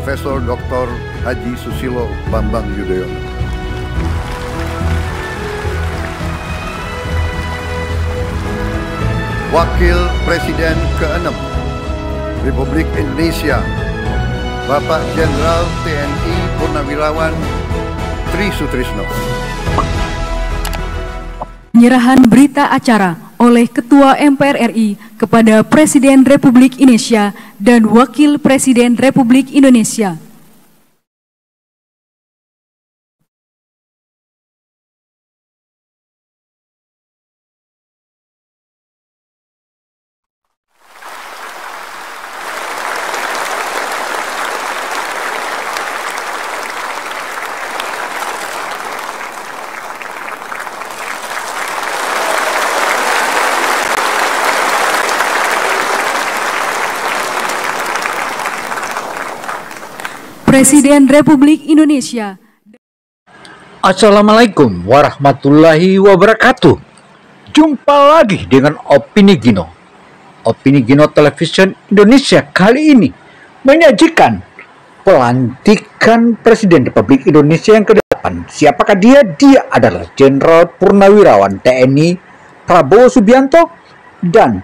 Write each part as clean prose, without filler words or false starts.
Profesor Dr. Haji Susilo Bambang Yudhoyono. Wakil Presiden ke-6 Republik Indonesia, Bapak Jenderal TNI Purnawirawan Tri Sutrisno. Penyerahan berita acara oleh Ketua MPR RI kepada Presiden Republik Indonesia dan Wakil Presiden Republik Indonesia. Presiden Republik Indonesia. Assalamualaikum warahmatullahi wabarakatuh. Jumpa lagi dengan Opini Gino. Opini Gino Television Indonesia kali ini menyajikan pelantikan Presiden Republik Indonesia yang ke-8. Siapakah dia? Dia adalah Jenderal Purnawirawan TNI Prabowo Subianto dan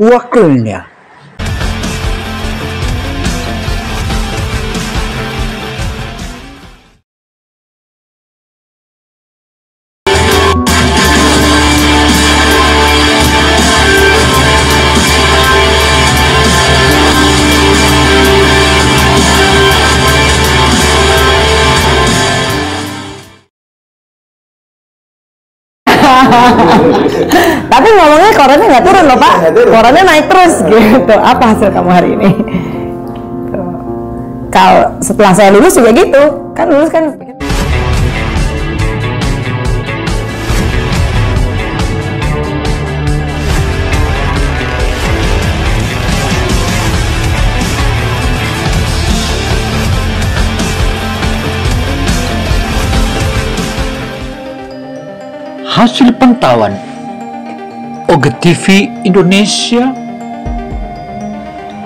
wakilnya Tapi ngomongnya korannya nggak turun loh Pak, korannya naik terus gitu. Apa hasil kamu hari ini? Kalau setelah saya lulus juga gitu, kan lulus kan. hasil pantauan OGE TV Indonesia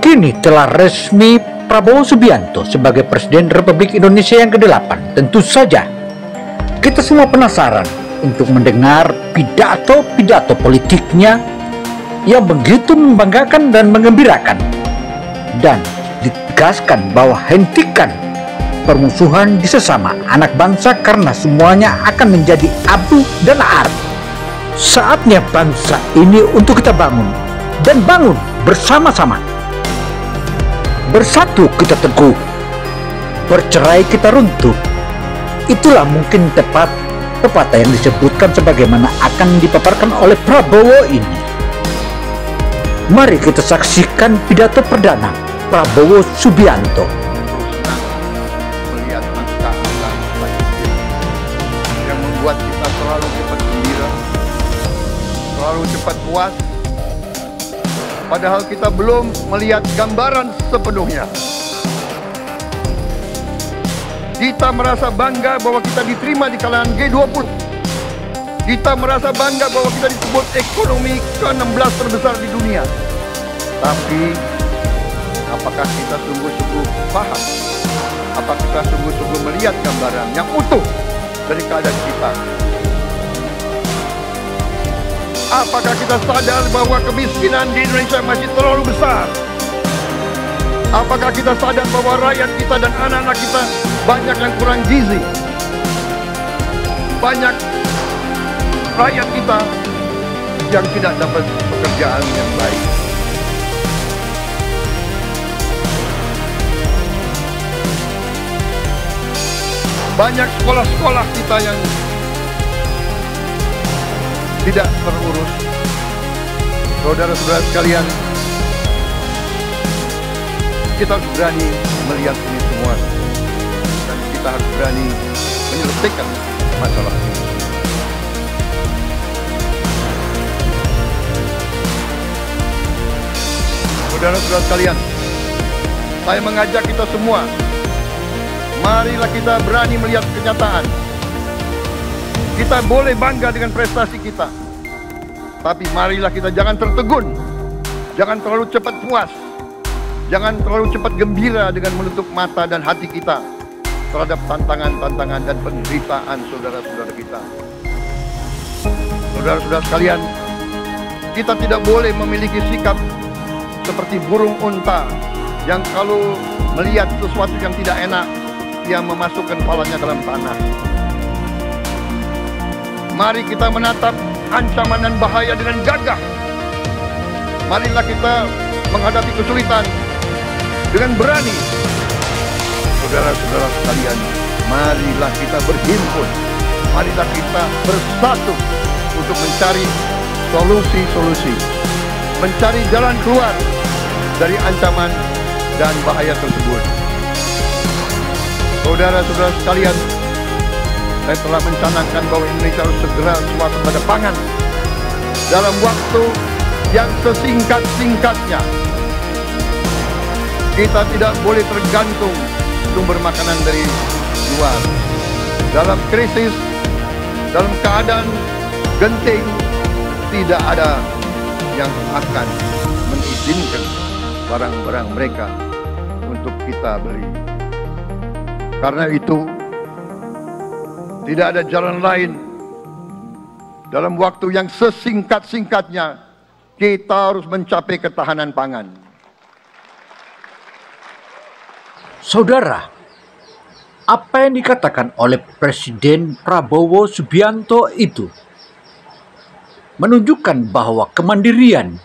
kini telah resmi Prabowo Subianto sebagai Presiden Republik Indonesia yang ke-8. Tentu saja kita semua penasaran untuk mendengar pidato-pidato politiknya yang begitu membanggakan dan mengembirakan, dan ditegaskan bahwa hentikan permusuhan di sesama anak bangsa karena semuanya akan menjadi abu dan ar. Saatnya bangsa ini untuk kita bangun dan bangun bersama-sama. Bersatu kita teguh, bercerai kita runtuh. Itulah mungkin tepat pepatah yang disebutkan sebagaimana akan dipaparkan oleh Prabowo ini. Mari kita saksikan pidato perdana Prabowo Subianto. Buat kita selalu cepat gembira, selalu cepat puas, padahal kita belum melihat gambaran sepenuhnya. Kita merasa bangga bahwa kita diterima di kalangan G20. Kita merasa bangga bahwa kita disebut ekonomi ke-16 terbesar di dunia. Tapi apakah kita sungguh-sungguh paham? Apakah kita sungguh-sungguh melihat gambaran yang utuh dari keadaan kita? Apakah kita sadar bahwa kemiskinan di Indonesia masih terlalu besar? Apakah kita sadar bahwa rakyat kita dan anak-anak kita banyak yang kurang gizi? Banyak rakyat kita yang tidak dapat pekerjaan yang baik. Banyak sekolah-sekolah kita yang tidak terurus. Saudara-saudara sekalian, kita harus berani melihat ini semua, dan kita harus berani menyelesaikan masalah ini. Saudara-saudara sekalian, saya mengajak kita semua, marilah kita berani melihat kenyataan. Kita boleh bangga dengan prestasi kita, tapi marilah kita jangan tertegun, jangan terlalu cepat puas, Jangan terlalu cepat gembira dengan menutup mata dan hati kita terhadap tantangan-tantangan dan penderitaan saudara-saudara kita. Saudara-saudara sekalian, kita tidak boleh memiliki sikap seperti burung unta yang kalau melihat sesuatu yang tidak enak, ia memasukkan kepalanya dalam tanah. Mari kita menatap ancaman dan bahaya dengan gagah. Marilah kita menghadapi kesulitan dengan berani. Saudara-saudara sekalian, marilah kita berhimpun, marilah kita bersatu untuk mencari solusi-solusi, mencari jalan keluar dari ancaman dan bahaya tersebut. Saudara-saudara sekalian, saya telah mencanangkan bahwa Indonesia harus segera swasembada pangan dalam waktu yang sesingkat-singkatnya. Kita tidak boleh tergantung sumber makanan dari luar. Dalam krisis, dalam keadaan genting, tidak ada yang akan mengizinkan barang-barang mereka untuk kita beli. Karena itu, tidak ada jalan lain. Dalam waktu yang sesingkat-singkatnya, kita harus mencapai ketahanan pangan. Saudara, apa yang dikatakan oleh Presiden Prabowo Subianto itu menunjukkan bahwa kemandirian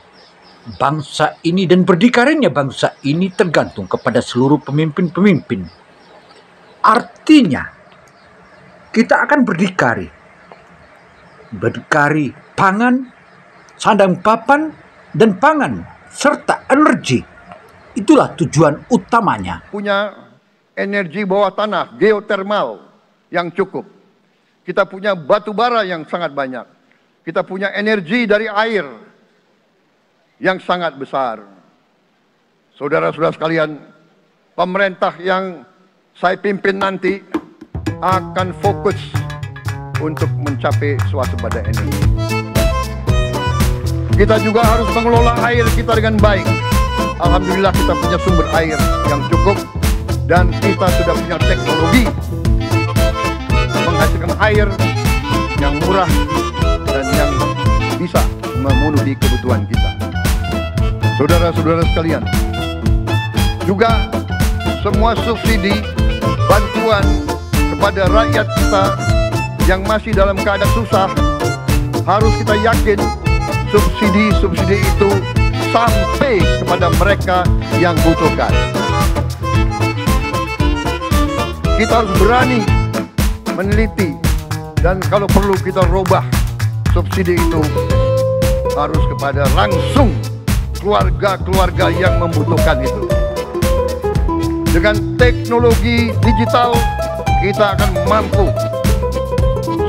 bangsa ini dan berdikarinya bangsa ini tergantung kepada seluruh pemimpin-pemimpin. Artinya, kita akan berdikari pangan, sandang papan, dan pangan, serta energi. Itulah tujuan utamanya. Punya energi bawah tanah, geotermal yang cukup. Kita punya batu bara yang sangat banyak. Kita punya energi dari air yang sangat besar. Saudara-saudara sekalian, pemerintah yang saya pimpin nanti akan fokus untuk mencapai swasembada energi. Kita juga harus mengelola air kita dengan baik. Alhamdulillah kita punya sumber air yang cukup dan kita sudah punya teknologi menghasilkan air yang murah dan yang bisa memenuhi kebutuhan kita. Saudara-saudara sekalian, juga semua subsidi bantuan kepada rakyat kita yang masih dalam keadaan susah, harus kita yakin subsidi-subsidi itu sampai kepada mereka yang butuhkan. Kita harus berani meneliti dan kalau perlu kita robah subsidi itu harus kepada langsung keluarga-keluarga yang membutuhkan itu. Dengan teknologi digital kita akan mampu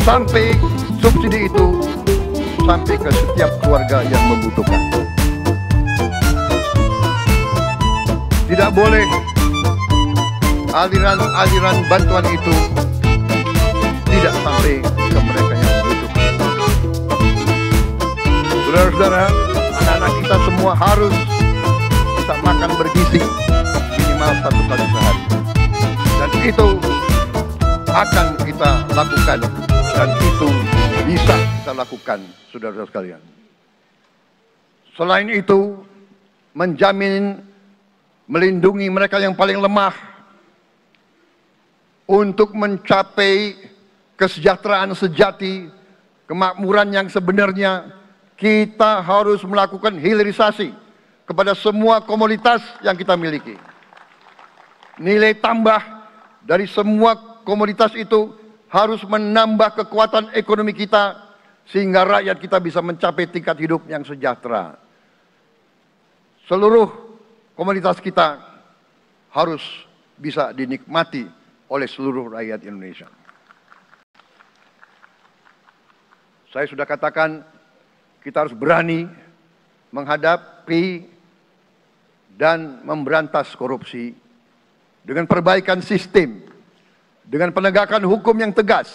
sampai subsidi itu sampai ke setiap keluarga yang membutuhkan. Tidak boleh aliran-aliran bantuan itu tidak sampai ke mereka yang membutuhkan. Saudara-saudara, anak-anak kita semua harus bisa makan bergizi minimal 1 kali sehari. Dan itu akan kita lakukan dan itu bisa kita lakukan, saudara-saudara sekalian. Selain itu, menjamin melindungi mereka yang paling lemah untuk mencapai kesejahteraan sejati, kemakmuran yang sebenarnya, kita harus melakukan hilirisasi kepada semua komoditas yang kita miliki. Nilai tambah dari semua komoditas itu harus menambah kekuatan ekonomi kita sehingga rakyat kita bisa mencapai tingkat hidup yang sejahtera. Seluruh komoditas kita harus bisa dinikmati oleh seluruh rakyat Indonesia. Saya sudah katakan kita harus berani menghadapi dan memberantas korupsi dengan perbaikan sistem, dengan penegakan hukum yang tegas,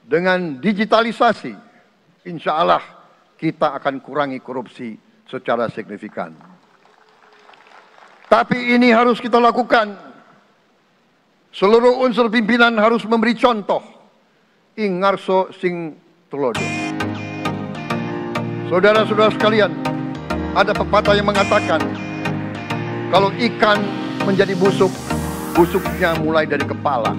dengan digitalisasi. Insya Allah kita akan kurangi korupsi secara signifikan. Tapi ini harus kita lakukan. Seluruh unsur pimpinan harus memberi contoh. Ingarso sing tulodo. Saudara-saudara sekalian, ada pepatah yang mengatakan, kalau ikan menjadi busuk, busuknya mulai dari kepala.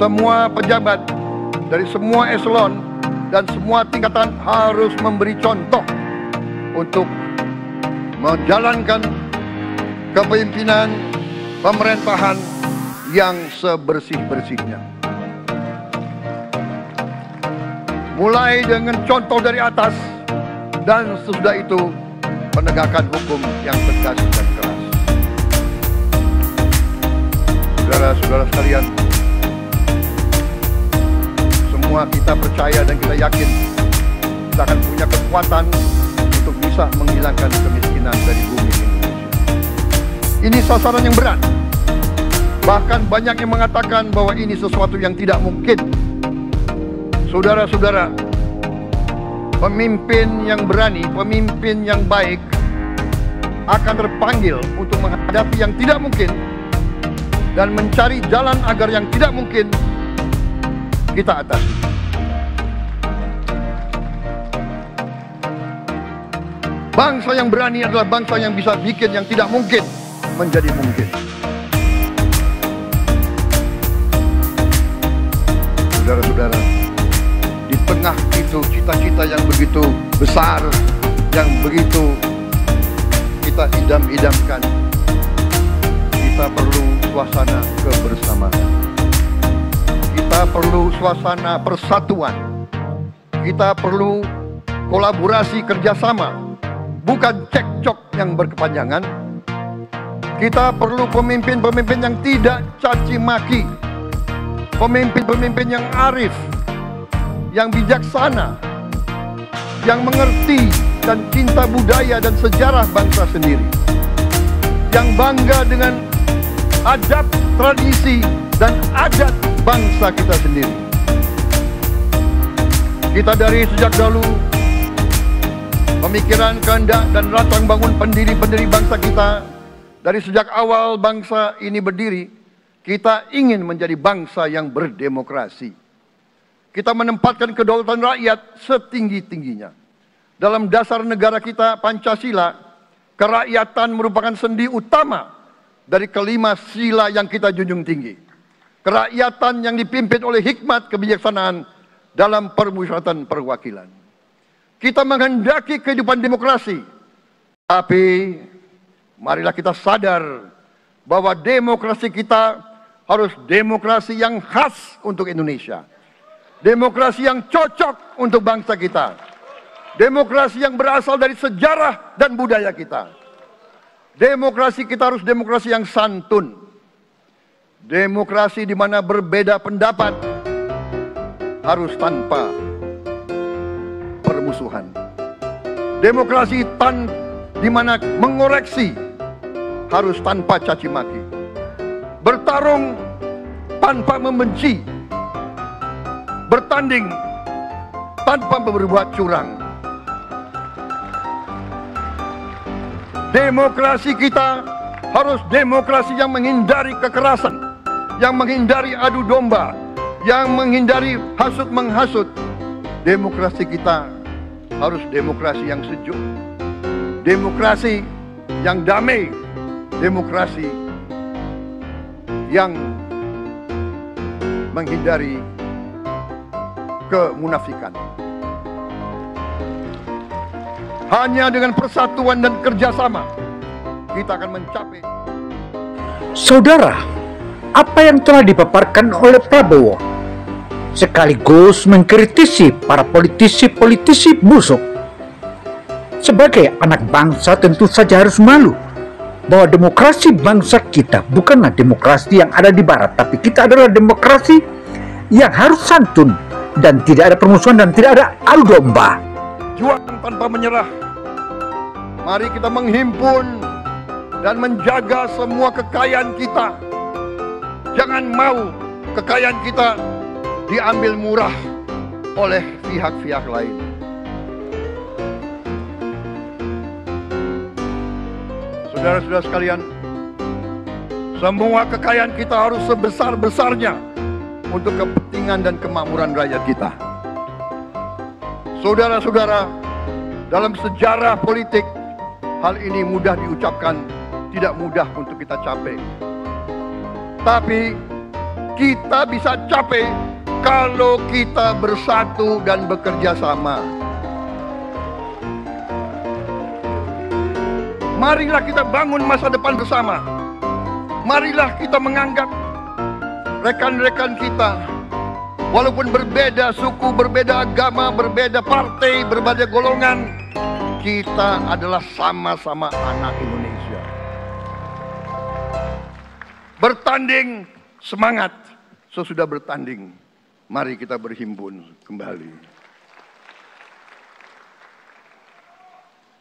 Semua pejabat dari semua eselon dan semua tingkatan harus memberi contoh untuk menjalankan kepemimpinan pemerintahan yang sebersih-bersihnya. Mulai dengan contoh dari atas dan sesudah itu penegakan hukum yang tegas dan keras. Saudara-saudara sekalian, semua kita percaya dan kita yakin kita akan punya kekuatan untuk bisa menghilangkan kemiskinan dari bumi Indonesia. Ini sasaran yang berat. Bahkan banyak yang mengatakan bahwa ini sesuatu yang tidak mungkin. Saudara-saudara, pemimpin yang berani, pemimpin yang baik akan terpanggil untuk menghadapi yang tidak mungkin dan mencari jalan agar yang tidak mungkin kita atasi. Bangsa yang berani adalah bangsa yang bisa bikin yang tidak mungkin menjadi mungkin. Saudara-saudara, di tengah itu cita-cita yang begitu besar, yang begitu kita idam-idamkan, kita perlu suasana kebersamaan. Kita perlu suasana persatuan. Kita perlu kolaborasi kerjasama, bukan cekcok yang berkepanjangan. Kita perlu pemimpin-pemimpin yang tidak caci maki, pemimpin-pemimpin yang arif, yang bijaksana, yang mengerti dan cinta budaya dan sejarah bangsa sendiri, yang bangga dengan adab, tradisi, dan adat bangsa kita sendiri. Kita dari sejak dahulu pemikiran, kehendak, dan rancang bangun pendiri-pendiri bangsa kita. Dari sejak awal bangsa ini berdiri, kita ingin menjadi bangsa yang berdemokrasi. Kita menempatkan kedaulatan rakyat setinggi-tingginya. Dalam dasar negara kita, Pancasila, kerakyatan merupakan sendi utama dari kelima sila yang kita junjung tinggi. Kerakyatan yang dipimpin oleh hikmat kebijaksanaan dalam permusyawaratan perwakilan. Kita menghendaki kehidupan demokrasi, tapi marilah kita sadar bahwa demokrasi kita harus demokrasi yang khas untuk Indonesia. Demokrasi yang cocok untuk bangsa kita. Demokrasi yang berasal dari sejarah dan budaya kita. Demokrasi kita harus demokrasi yang santun. Demokrasi di mana berbeda pendapat harus tanpa permusuhan. Demokrasi di mana mengoreksi harus tanpa caci maki. Bertarung tanpa membenci. Bertanding tanpa berbuat curang. Demokrasi kita harus demokrasi yang menghindari kekerasan, yang menghindari adu domba, yang menghindari hasut menghasut. Demokrasi kita harus demokrasi yang sejuk, demokrasi yang damai, demokrasi yang menghindari kemunafikan. Hanya dengan persatuan dan kerjasama kita akan mencapai. Saudara, apa yang telah dipaparkan oleh Prabowo sekaligus mengkritisi para politisi-politisi busuk. Sebagai anak bangsa tentu saja harus malu bahwa demokrasi bangsa kita bukanlah demokrasi yang ada di barat, tapi kita adalah demokrasi yang harus santun dan tidak ada permusuhan dan tidak ada adu domba. Juang tanpa menyerah. Mari kita menghimpun dan menjaga semua kekayaan kita. Jangan mau kekayaan kita diambil murah oleh pihak-pihak lain. Saudara-saudara sekalian, semua kekayaan kita harus sebesar-besarnya untuk kepentingan dan kemakmuran rakyat kita. Saudara-saudara, dalam sejarah politik, hal ini mudah diucapkan, tidak mudah untuk kita capai. Tapi kita bisa capai kalau kita bersatu dan bekerja sama. Marilah kita bangun masa depan bersama. Marilah kita menganggap rekan-rekan kita, walaupun berbeda suku, berbeda agama, berbeda partai, berbeda golongan, kita adalah sama-sama anak Indonesia. Bertanding, semangat. Sesudah bertanding, mari kita berhimpun kembali.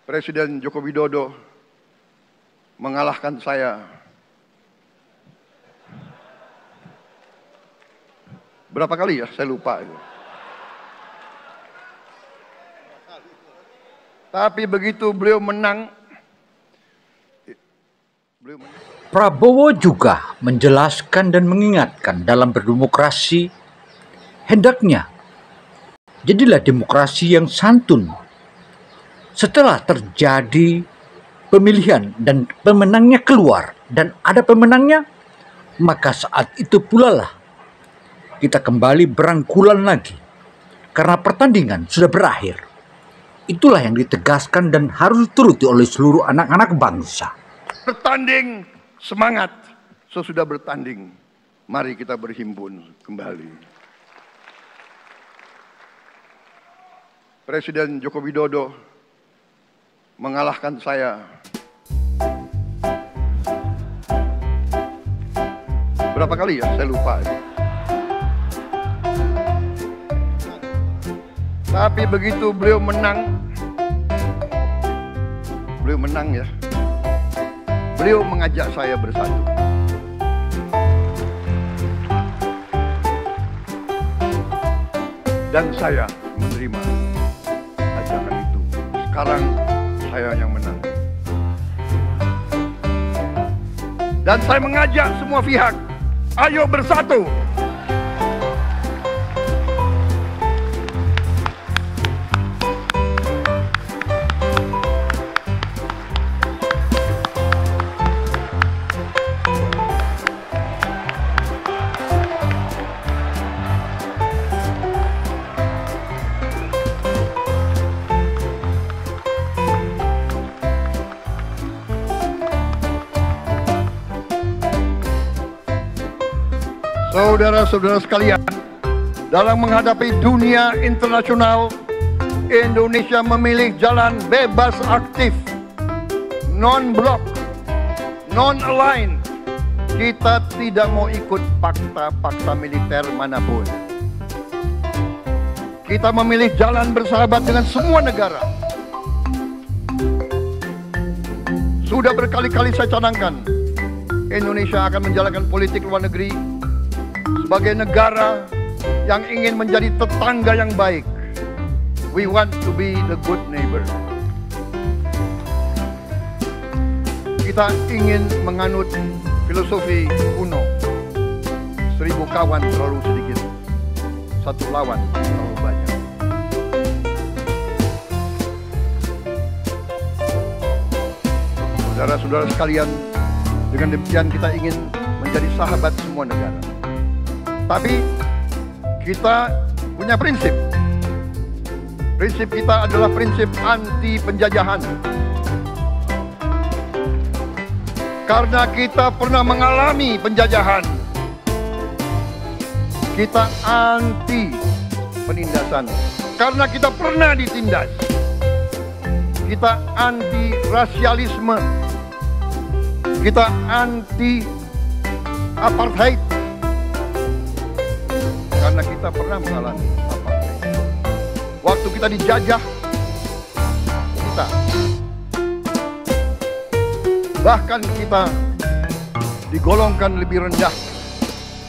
Presiden Joko Widodo mengalahkan saya berapa kali ya? Saya lupa itu. Tapi begitu beliau menang, Prabowo juga menjelaskan dan mengingatkan dalam berdemokrasi, hendaknya jadilah demokrasi yang santun. Setelah terjadi pemilihan dan pemenangnya keluar dan ada pemenangnya, maka saat itu pula lah kita kembali berangkulan lagi karena pertandingan sudah berakhir. Itulah yang ditegaskan dan harus dituruti oleh seluruh anak-anak bangsa. Bertanding, semangat. Sesudah bertanding, mari kita berhimpun kembali. Presiden Joko Widodo mengalahkan saya berapa kali ya? Saya lupa. Tapi begitu beliau menang ya. Beliau mengajak saya bersatu. Dan saya menerima ajakan itu. Sekarang saya yang menang. Dan saya mengajak semua pihak, ayo bersatu. Saudara-saudara sekalian, dalam menghadapi dunia internasional, Indonesia memilih jalan bebas aktif, non-blok, non-align. Kita tidak mau ikut fakta-fakta militer manapun. Kita memilih jalan bersahabat dengan semua negara. Sudah berkali-kali saya canangkan, Indonesia akan menjalankan politik luar negeri sebagai negara yang ingin menjadi tetangga yang baik. We want to be the good neighbor. Kita ingin menganut filosofi kuno, 1000 kawan terlalu sedikit, 1 lawan terlalu banyak. Saudara-saudara sekalian, dengan demikian kita ingin menjadi sahabat semua negara. Tapi kita punya prinsip. Prinsip kita adalah prinsip anti penjajahan. Karena kita pernah mengalami penjajahan, kita anti penindasan. Karena kita pernah ditindas, kita anti rasialisme, kita anti apartheid. Karena kita pernah mengalami apartheid. Waktu kita dijajah, kita bahkan kita digolongkan lebih rendah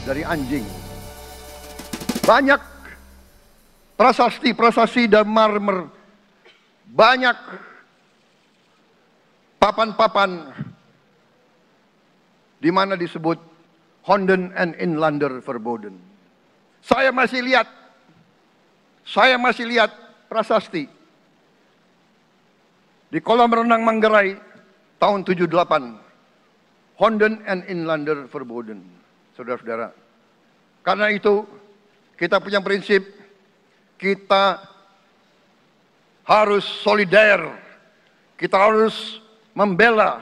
dari anjing. Banyak prasasti dan marmer, banyak papan-papan di mana disebut Honden en Inlander Verboden. Saya masih lihat prasasti di kolam renang Manggarai tahun 78. Honden en Inlander Verboden. Saudara-saudara, karena itu kita punya prinsip, kita harus solider, kita harus membela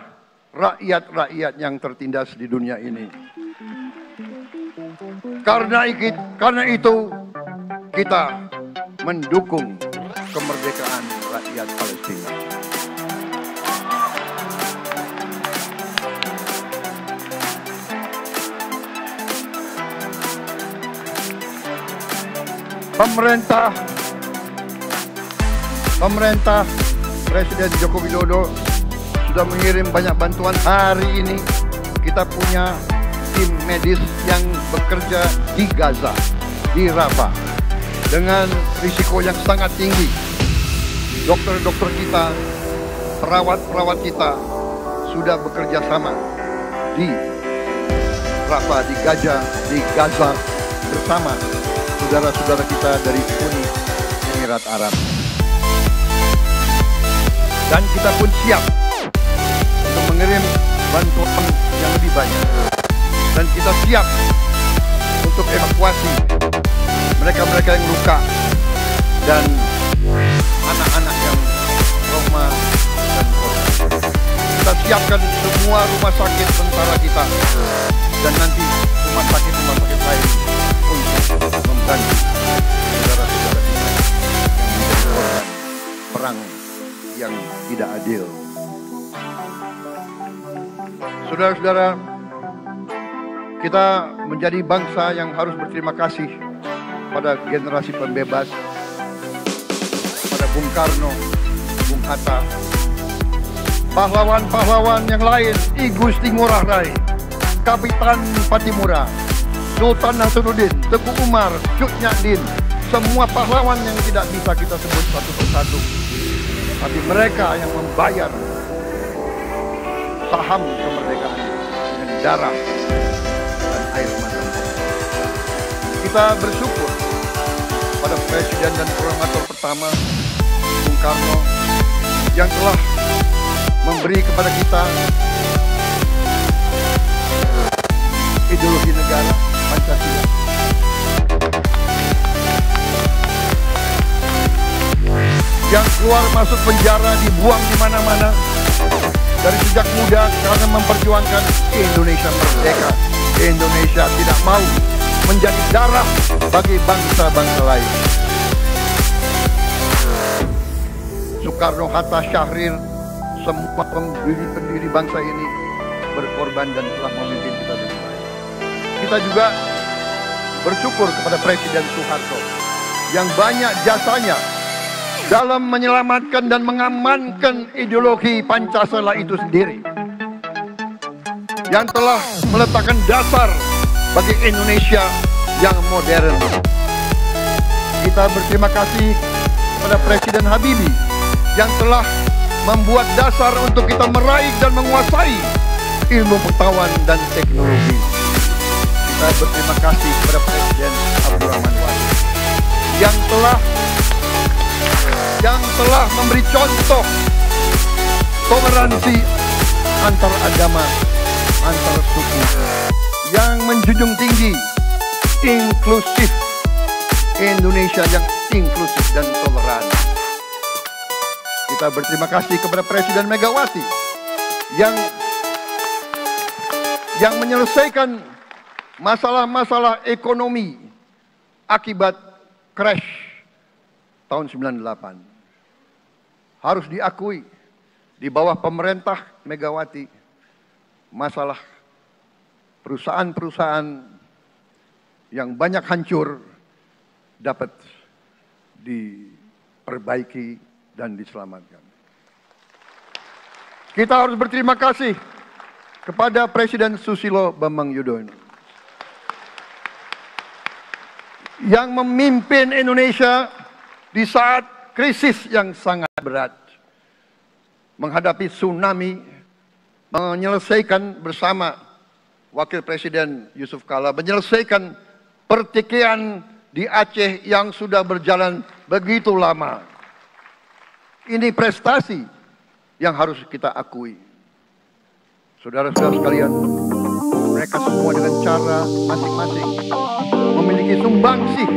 rakyat-rakyat yang tertindas di dunia ini. Karena itu kita mendukung kemerdekaan rakyat Palestina. Pemerintah Presiden Joko Widodo sudah mengirim banyak bantuan. Hari ini kita punya tim medis yang bekerja di Gaza, di Rafah, dengan risiko yang sangat tinggi. Dokter-dokter kita, perawat-perawat kita sudah bekerja sama di Rafah, di Gaza bersama saudara-saudara kita dari Uni Emirat Arab. Dan kita pun siap untuk mengirim bantuan yang lebih banyak. Dan kita siap untuk evakuasi mereka-mereka yang luka dan anak-anak yang trauma dan korban. Kita siapkan semua rumah sakit tentara kita dan nanti rumah sakit lain untuk membantu saudara-saudara kita yang menjadi korban perang yang tidak adil. Saudara-saudara, kita menjadi bangsa yang harus berterima kasih pada generasi pembebas, pada Bung Karno, Bung Hatta, pahlawan-pahlawan yang lain, I Gusti Ngurah Rai, Kapitan Patimura, Sultan Nasruddin, Teguh Umar, Cut Nyak-din, semua pahlawan yang tidak bisa kita sebut satu persatu. Tapi mereka yang membayar saham kemerdekaan dengan darah dan air mata. Kita bersyukur pada Presiden dan Proklamator pertama, Bung Karno, yang telah memberi kepada kita ideologi negara Pancasila. Yang keluar masuk penjara, dibuang di mana-mana dari sejak muda karena memperjuangkan Indonesia merdeka. Indonesia tidak mau menjadi darah bagi bangsa-bangsa lain. Soekarno, Hatta, Syahrir, semua pendiri bangsa ini berkorban dan telah memimpin kita dengan baik. Kita juga bersyukur kepada Presiden Soeharto yang banyak jasanya dalam menyelamatkan dan mengamankan ideologi Pancasila itu sendiri, yang telah meletakkan dasar bagi Indonesia yang modern. Kita berterima kasih kepada Presiden Habibie yang telah membuat dasar untuk kita meraih dan menguasai ilmu pengetahuan dan teknologi. Kita berterima kasih kepada Presiden Abdurrahman Wahid yang telah memberi contoh toleransi antar agama, antar suku, yang menjunjung tinggi inklusif, Indonesia yang inklusif dan toleran. Kita berterima kasih kepada Presiden Megawati yang menyelesaikan masalah-masalah ekonomi akibat crash tahun 98. Harus diakui, di bawah pemerintah Megawati, masalah perusahaan-perusahaan yang banyak hancur dapat diperbaiki dan diselamatkan. Kita harus berterima kasih kepada Presiden Susilo Bambang Yudhoyono yang memimpin Indonesia di saat krisis yang sangat berat, menghadapi tsunami, menyelesaikan bersama Wakil Presiden Yusuf Kala menyelesaikan pertikaian di Aceh yang sudah berjalan begitu lama. Ini prestasi yang harus kita akui. Saudara-saudara sekalian, mereka semua dengan cara masing-masing memiliki sumbangsih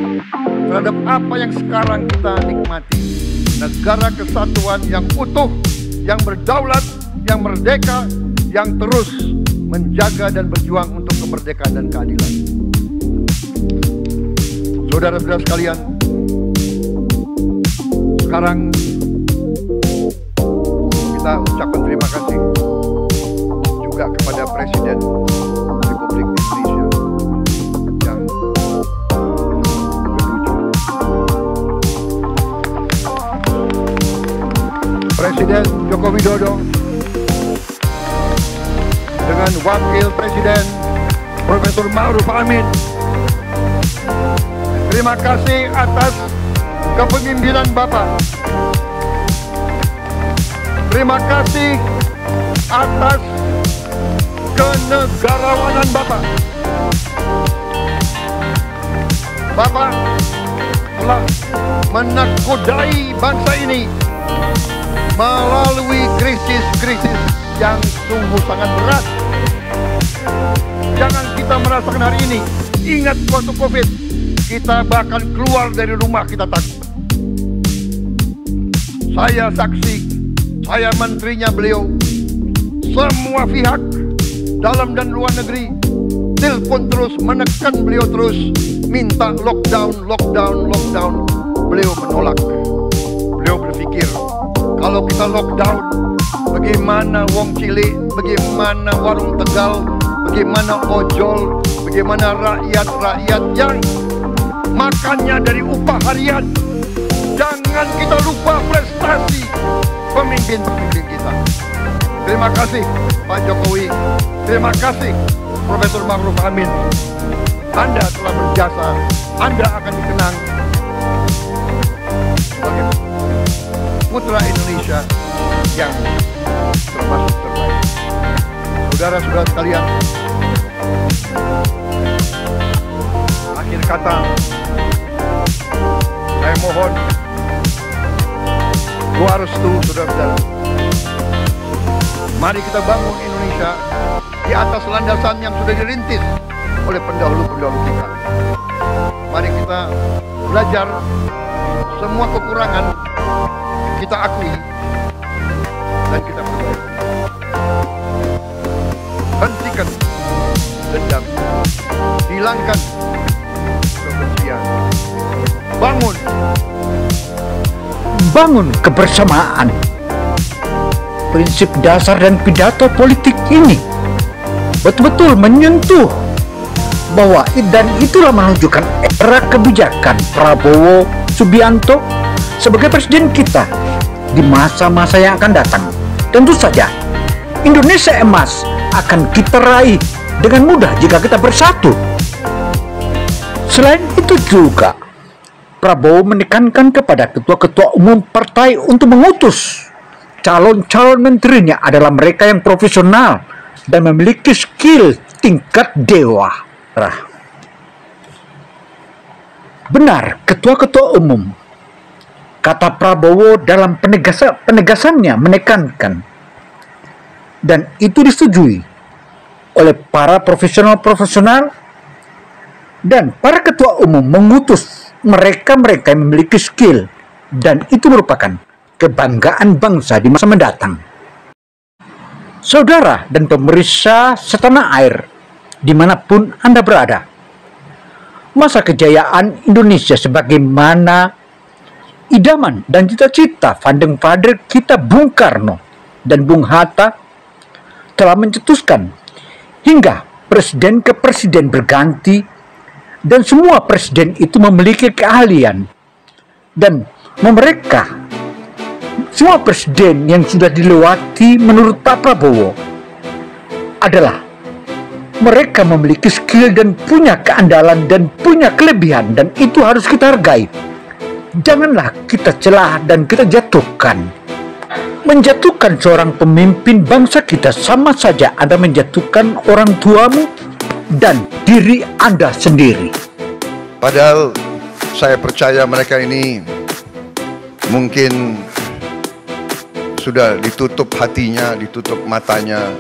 terhadap apa yang sekarang kita nikmati. Negara kesatuan yang utuh, yang berdaulat, yang merdeka, yang terus menjaga dan berjuang untuk kemerdekaan dan keadilan. Saudara-saudara sekalian, sekarang kita ucapkan terima kasih juga kepada Presiden Republik Indonesia yang ke-7. Presiden Joko Widodo dengan Wakil Presiden Profesor Ma'ruf Amin, terima kasih atas kepemimpinan Bapak. Terima kasih atas kenegarawanan Bapak. Bapak telah menakodai bangsa ini melalui krisis-krisis yang sungguh sangat berat. Jangan kita merasakan hari ini. Ingat waktu COVID, kita bahkan keluar dari rumah kita takut. Saya saksi, saya menterinya beliau, semua pihak dalam dan luar negeri telepon terus, menekan beliau terus, minta lockdown, lockdown, lockdown. Beliau menolak. Beliau berpikir, kalau kita lockdown, bagaimana wong cilik, bagaimana warung Tegal, bagaimana ojol, bagaimana rakyat-rakyat yang makannya dari upah harian. Jangan kita lupa prestasi pemimpin-pemimpin kita. Terima kasih Pak Jokowi, terima kasih Profesor Ma'ruf Amin. Anda telah berjasa, Anda akan dikenang sebagai putra Indonesia yang termasuk terbaik. Saudara-saudara sekalian, akhir kata, saya mohon doa restu saudara-saudara. Mari kita bangun Indonesia di atas landasan yang sudah dirintis oleh pendahulu-pendahulu kita. Mari kita belajar semua kekurangan kita akui dan kita perbaiki. Hentikan dendam, hilangkan kebencian, bangun kebersamaan. Prinsip dasar dan pidato politik ini betul-betul menyentuh bahwa dan itulah menunjukkan era kebijakan Prabowo Subianto sebagai presiden kita di masa-masa yang akan datang. Tentu saja Indonesia emas akan kita raih dengan mudah jika kita bersatu. Selain itu juga Prabowo menekankan kepada ketua-ketua umum partai untuk mengutus calon-calon menterinya adalah mereka yang profesional dan memiliki skill tingkat dewa. Benar, ketua-ketua umum, kata Prabowo dalam penegasannya menekankan, dan itu disetujui oleh para profesional dan para ketua umum mengutus mereka-mereka yang memiliki skill, dan itu merupakan kebanggaan bangsa di masa mendatang. Saudara dan pemirsa setanah air, dimanapun Anda berada, masa kejayaan Indonesia sebagaimana idaman dan cita-cita founding father kita Bung Karno dan Bung Hatta telah mencetuskan hingga presiden ke presiden berganti, dan semua presiden itu memiliki keahlian, dan mereka semua presiden yang sudah dilewati menurut Pak Prabowo adalah mereka memiliki skill dan punya keandalan dan punya kelebihan, dan itu harus kita hargai. Janganlah kita celah dan kita jatuhkan. Menjatuhkan seorang pemimpin bangsa kita sama saja Anda menjatuhkan orang tuamu dan diri Anda sendiri. Padahal saya percaya mereka ini mungkin sudah ditutup hatinya, ditutup matanya.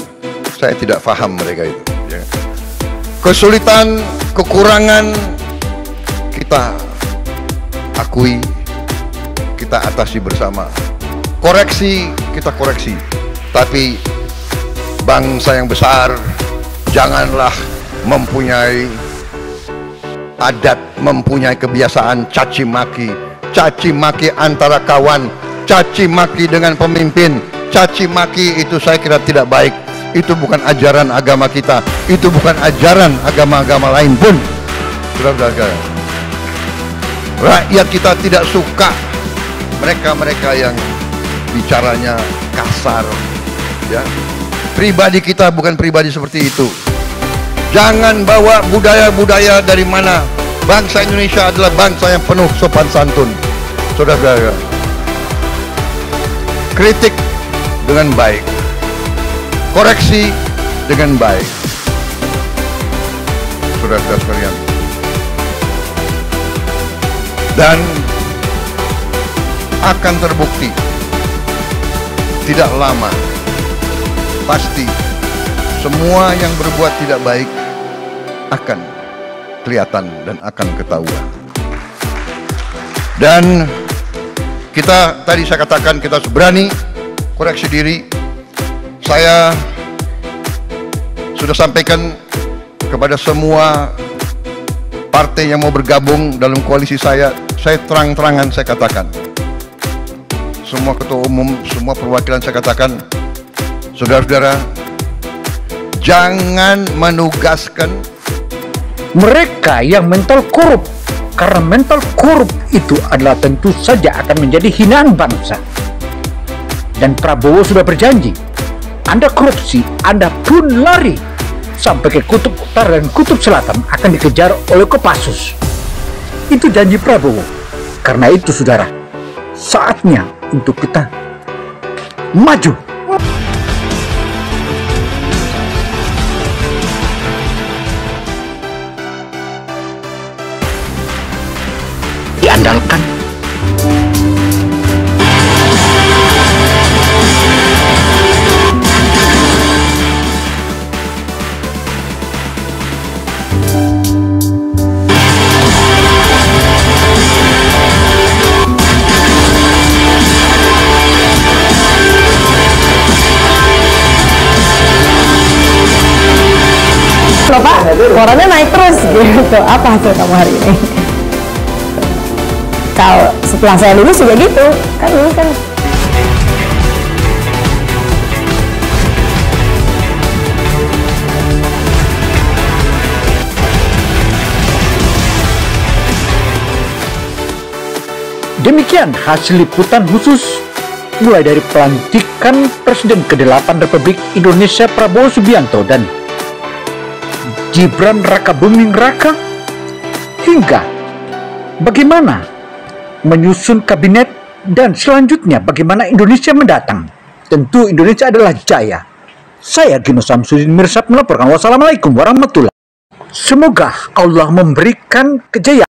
Saya tidak paham mereka itu. Kesulitan, kekurangan kita akui, kita atasi bersama. Koreksi, kita koreksi. Tapi bangsa yang besar janganlah mempunyai adat, mempunyai kebiasaan caci maki antara kawan, caci maki dengan pemimpin, caci maki itu saya kira tidak baik. Itu bukan ajaran agama kita, itu bukan ajaran agama-agama lain pun. Saudara-saudara, rakyat kita tidak suka mereka-mereka yang bicaranya kasar, ya. Pribadi kita bukan pribadi seperti itu. Jangan bawa budaya-budaya dari mana. Bangsa Indonesia adalah bangsa yang penuh sopan santun. Saudara-saudara, kritik dengan baik, koreksi dengan baik. Saudara-saudara sekalian, dan akan terbukti tidak lama, pasti semua yang berbuat tidak baik akan kelihatan dan akan ketahuan. Dan kita, tadi saya katakan, kita harus berani koreksi diri. Saya sudah sampaikan kepada semua partai yang mau bergabung dalam koalisi saya terang-terangan saya katakan, semua ketua umum, semua perwakilan saya katakan, saudara-saudara, jangan menugaskan mereka yang mental korup, karena mental korup itu adalah tentu saja akan menjadi hinaan bangsa. Dan Prabowo sudah berjanji, Anda korupsi, Anda pun lari sampai ke kutub utara dan kutub selatan akan dikejar oleh Kopassus. Itu janji Prabowo. Karena itu saudara, saatnya untuk kita maju. Diandalkan. Loh Pak, korannya naik terus gitu. Apa hasil kamu hari ini? Kalau setelah saya lulus juga gitu, kan ini kan. Demikian hasil liputan khusus mulai dari pelantikan Presiden ke-8 Republik Indonesia Prabowo Subianto dan Gibran Rakabuming Raka, hingga bagaimana menyusun kabinet dan selanjutnya bagaimana Indonesia mendatang. Tentu Indonesia adalah jaya. Saya Gino Samsudin Mirsad melaporkan. Wassalamualaikum warahmatullahi wabarakatuh. Semoga Allah memberikan kejayaan.